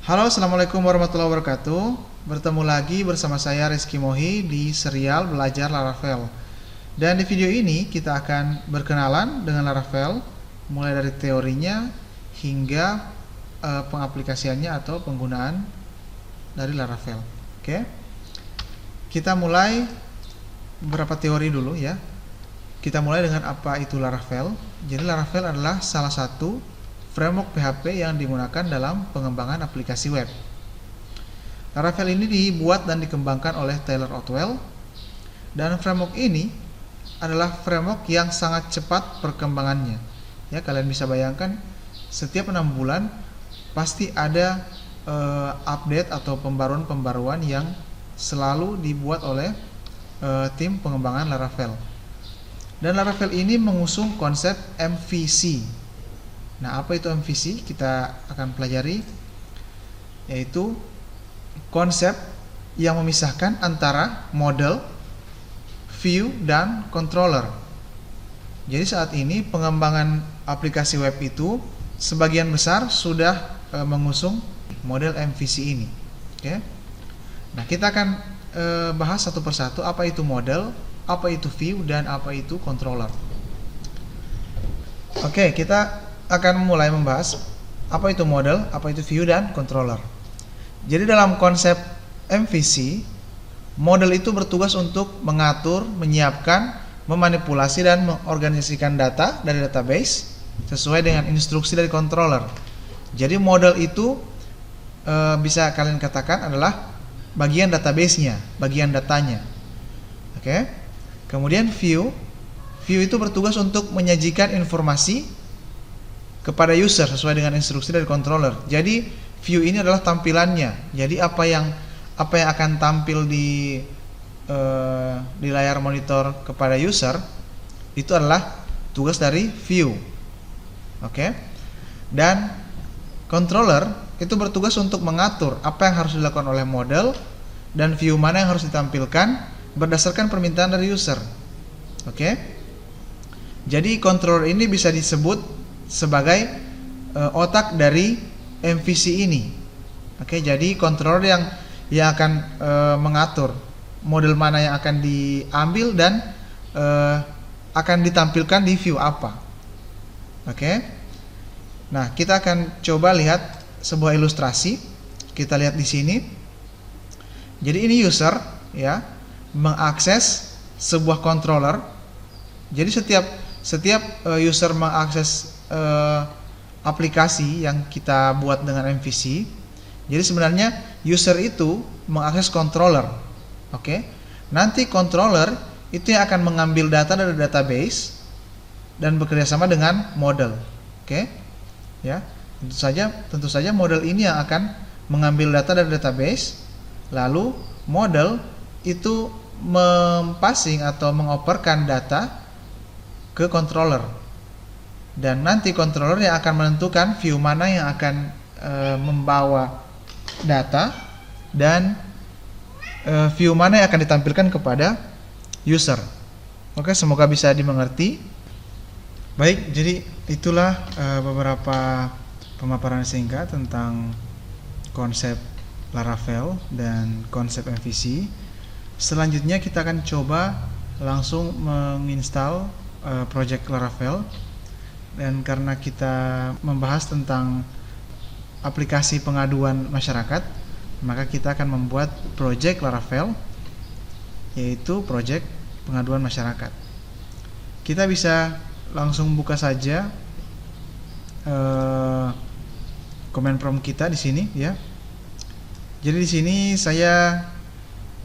Halo, assalamualaikum warahmatullahi wabarakatuh. Bertemu lagi bersama saya Rizky Mohi di serial Belajar Laravel. Dan di video ini kita akan berkenalan dengan Laravel, mulai dari teorinya hingga pengaplikasiannya atau penggunaan dari Laravel. Oke, kita mulai beberapa teori dulu ya. Kita mulai dengan apa itu Laravel. Jadi Laravel adalah salah satu framework PHP yang digunakan dalam pengembangan aplikasi web. Laravel ini dibuat dan dikembangkan oleh Tyler Otwell, dan framework ini adalah framework yang sangat cepat perkembangannya. Ya, kalian bisa bayangkan setiap 6 bulan pasti ada update atau pembaruan-pembaruan yang selalu dibuat oleh tim pengembangan Laravel. Dan Laravel ini mengusung konsep MVC. Nah, apa itu MVC? Kita akan pelajari, yaitu konsep yang memisahkan antara model, view, dan controller. Jadi saat ini pengembangan aplikasi web itu sebagian besar sudah mengusung model MVC ini. Oke. Nah, kita akan bahas satu persatu apa itu model, apa itu view, dan apa itu controller. Oke, kita akan mulai membahas apa itu model, apa itu view, dan controller. Jadi dalam konsep MVC, model itu bertugas untuk mengatur, menyiapkan, memanipulasi, dan mengorganisasikan data dari database sesuai dengan instruksi dari controller. Jadi model itu bisa kalian katakan adalah bagian database-nya, bagian datanya. Oke. Kemudian view itu bertugas untuk menyajikan informasi kepada user sesuai dengan instruksi dari controller. Jadi view ini adalah tampilannya. Jadi apa yang akan tampil di layar monitor kepada user itu adalah tugas dari view. Oke. Dan controller itu bertugas untuk mengatur apa yang harus dilakukan oleh model dan view mana yang harus ditampilkan berdasarkan permintaan dari user. Oke. Jadi controller ini bisa disebut sebagai otak dari MVC ini. Oke, jadi controller yang akan mengatur model mana yang akan diambil dan akan ditampilkan di view apa. Oke. Nah, kita akan coba lihat sebuah ilustrasi. Kita lihat di sini. Jadi ini user ya, mengakses sebuah controller. Jadi setiap user mengakses aplikasi yang kita buat dengan MVC, jadi sebenarnya user itu mengakses controller. Oke. Nanti controller itu yang akan mengambil data dari database dan bekerjasama dengan model. Oke. Ya, tentu saja model ini yang akan mengambil data dari database, lalu model itu mempassing atau mengoperkan data ke controller, dan nanti controller yang akan menentukan view mana yang akan membawa data dan view mana yang akan ditampilkan kepada user. Oke, semoga bisa dimengerti. Baik, jadi itulah beberapa pemaparan singkat tentang konsep Laravel dan konsep MVC. Selanjutnya kita akan coba langsung menginstal project Laravel, dan karena kita membahas tentang aplikasi pengaduan masyarakat, maka kita akan membuat project Laravel, yaitu project pengaduan masyarakat. Kita bisa langsung buka saja command prompt kita di sini ya. Jadi di sini saya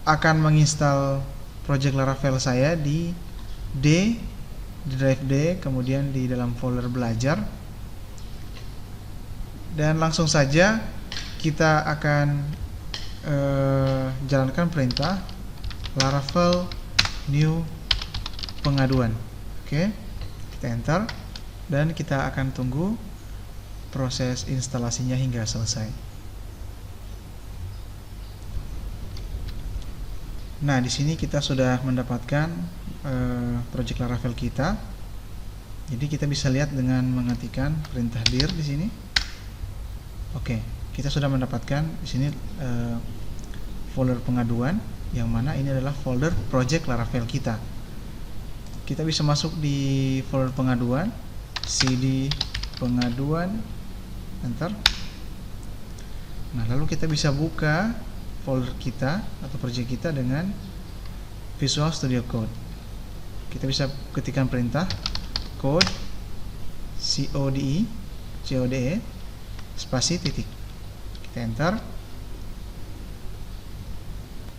akan menginstal project Laravel saya di drive D, kemudian di dalam folder belajar, dan langsung saja kita akan jalankan perintah Laravel new pengaduan. Oke, kita enter dan kita akan tunggu proses instalasinya hingga selesai. Nah, di sini kita sudah mendapatkan project Laravel kita. Jadi kita bisa lihat dengan mengetikkan perintah dir di sini. Oke, kita sudah mendapatkan di sini folder pengaduan, yang mana ini adalah folder project Laravel kita. Kita bisa masuk di folder pengaduan, cd pengaduan, enter. Nah, lalu kita bisa buka folder kita atau project kita dengan Visual Studio Code. Kita bisa ketikkan perintah code code spasi titik. Kita enter.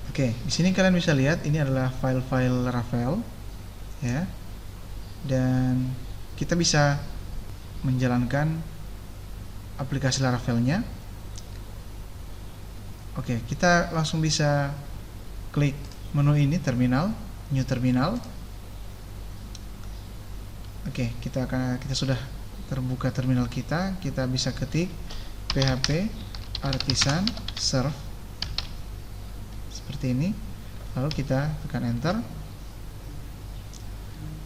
Oke, di sini kalian bisa lihat ini adalah file-file Laravel, ya. Dan kita bisa menjalankan aplikasi Laravelnya. Oke, kita langsung bisa klik menu ini, terminal, new terminal. Oke, kita sudah terbuka terminal kita. Kita bisa ketik php artisan serve seperti ini. Lalu kita tekan enter.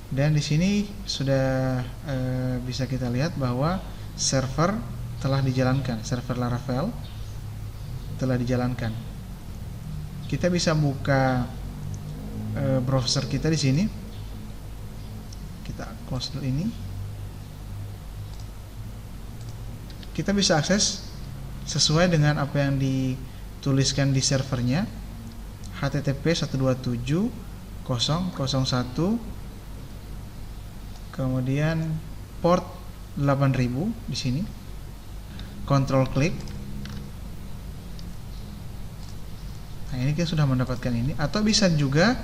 Dan di sini sudah bisa kita lihat bahwa server telah dijalankan, server Laravel telah dijalankan. Kita bisa buka browser kita di sini. Kita close dulu ini. Kita bisa akses sesuai dengan apa yang dituliskan di servernya, http 127.0.1, kemudian port 8000 di sini. Control klik. Nah, ini kita sudah mendapatkan ini, atau bisa juga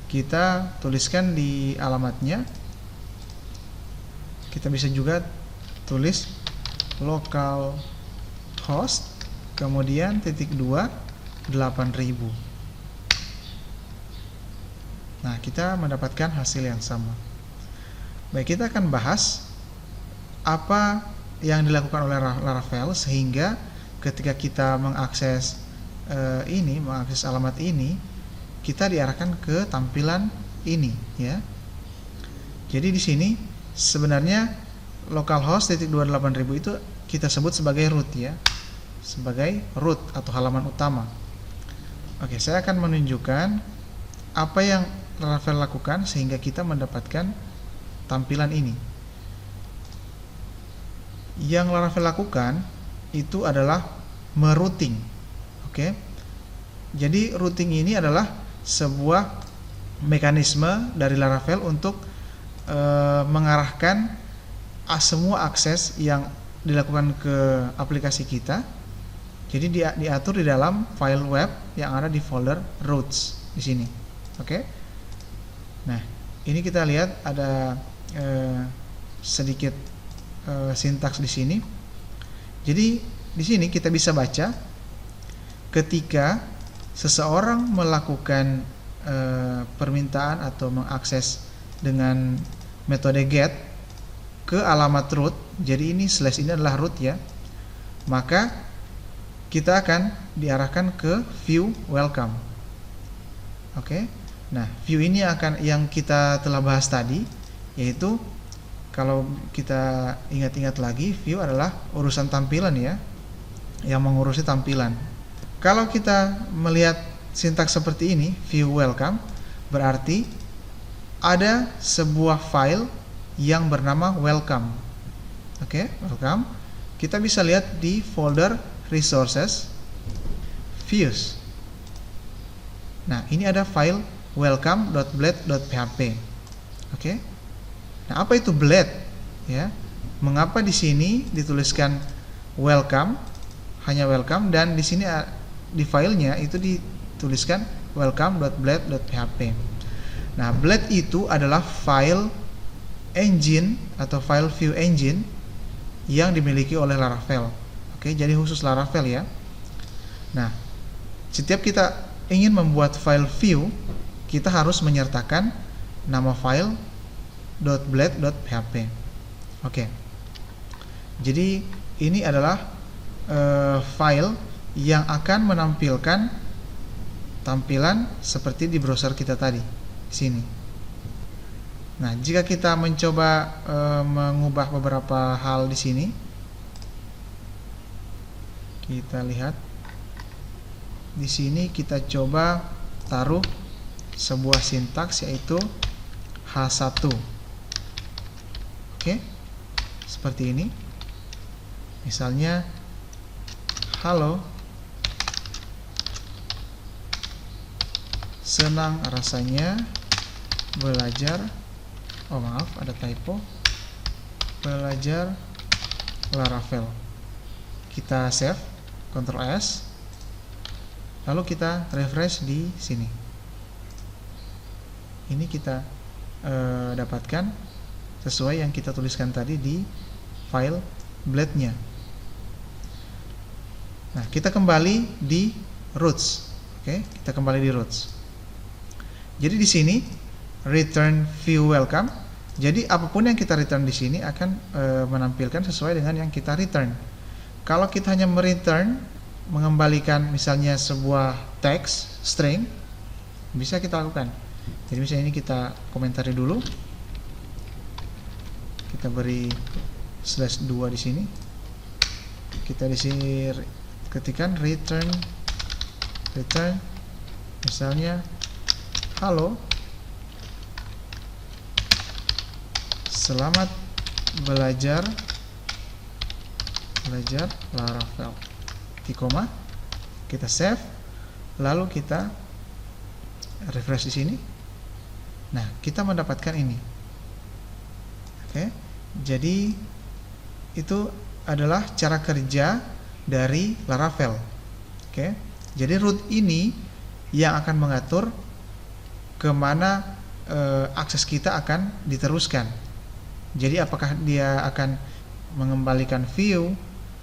kita tuliskan di alamatnya. Kita bisa juga tulis localhost kemudian /2 8000. Nah, kita mendapatkan hasil yang sama. Baik, kita akan bahas apa yang dilakukan oleh Laravel sehingga ketika kita mengakses mengakses alamat ini, kita diarahkan ke tampilan ini, ya. Jadi di sini sebenarnya localhost /28000 itu kita sebut sebagai root, ya, sebagai root atau halaman utama. Oke, saya akan menunjukkan apa yang Laravel lakukan sehingga kita mendapatkan tampilan ini. Yang Laravel lakukan itu adalah merouting. Oke. Jadi routing ini adalah sebuah mekanisme dari Laravel untuk mengarahkan semua akses yang dilakukan ke aplikasi kita. Jadi diatur di dalam file web yang ada di folder routes di sini. Oke. Nah, ini kita lihat ada sedikit sintaks di sini. Jadi di sini kita bisa baca ketika seseorang melakukan permintaan atau mengakses dengan metode get ke alamat root. Jadi ini slash ini adalah root, ya. Maka kita akan diarahkan ke view welcome. Oke. Nah, view ini akan yang kita telah bahas tadi, yaitu kalau kita ingat-ingat lagi, view adalah urusan tampilan, ya, yang mengurusi tampilan. Kalau kita melihat sintaks seperti ini, view welcome, berarti ada sebuah file yang bernama welcome. Oke, welcome. Kita bisa lihat di folder resources, views. Nah, ini ada file welcome.blade.php. Oke. Nah, apa itu blade? Ya. Mengapa di sini dituliskan welcome, hanya welcome, dan di sini di filenya itu dituliskan welcome.blade.php. Nah, Blade itu adalah file engine atau file view engine yang dimiliki oleh Laravel. Oke, jadi khusus Laravel, ya. Nah, setiap kita ingin membuat file view, kita harus menyertakan nama file .blade.php. Oke. Jadi ini adalah file yang akan menampilkan tampilan seperti di browser kita tadi di sini. Nah, jika kita mencoba mengubah beberapa hal di sini, Kita lihat di sini, kita coba taruh sebuah sintaks yaitu H1. Oke, seperti ini. Misalnya, halo, senang rasanya belajar. Oh maaf, ada typo. Belajar Laravel. Kita save, Ctrl S, lalu kita refresh di sini. Ini kita dapatkan sesuai yang kita tuliskan tadi di file blade-nya. Nah, kita kembali di roots. Oke, kita kembali di roots. Jadi di sini return view welcome. Jadi apapun yang kita return di sini akan menampilkan sesuai dengan yang kita return. Kalau kita hanya mengembalikan misalnya sebuah teks string, bisa kita lakukan. Jadi misalnya ini kita komentari dulu. Kita beri /2 di sini. Kita di sini ketikkan return misalnya halo, selamat belajar Laravel. Di koma, kita save, lalu kita refresh di sini. Nah, kita mendapatkan ini. Oke, jadi itu adalah cara kerja dari Laravel. Oke, jadi root ini yang akan mengatur kemana akses kita akan diteruskan. Jadi apakah dia akan mengembalikan view,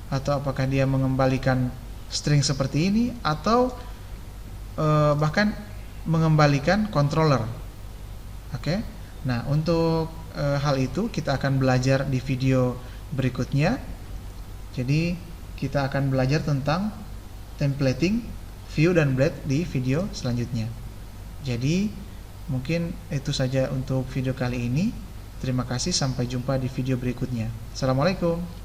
atau apakah dia mengembalikan string seperti ini, atau bahkan mengembalikan controller. Oke, nah untuk hal itu kita akan belajar di video berikutnya. Jadi kita akan belajar tentang templating, view, dan blade di video selanjutnya. Jadi mungkin itu saja untuk video kali ini. Terima kasih, sampai jumpa di video berikutnya. Assalamualaikum.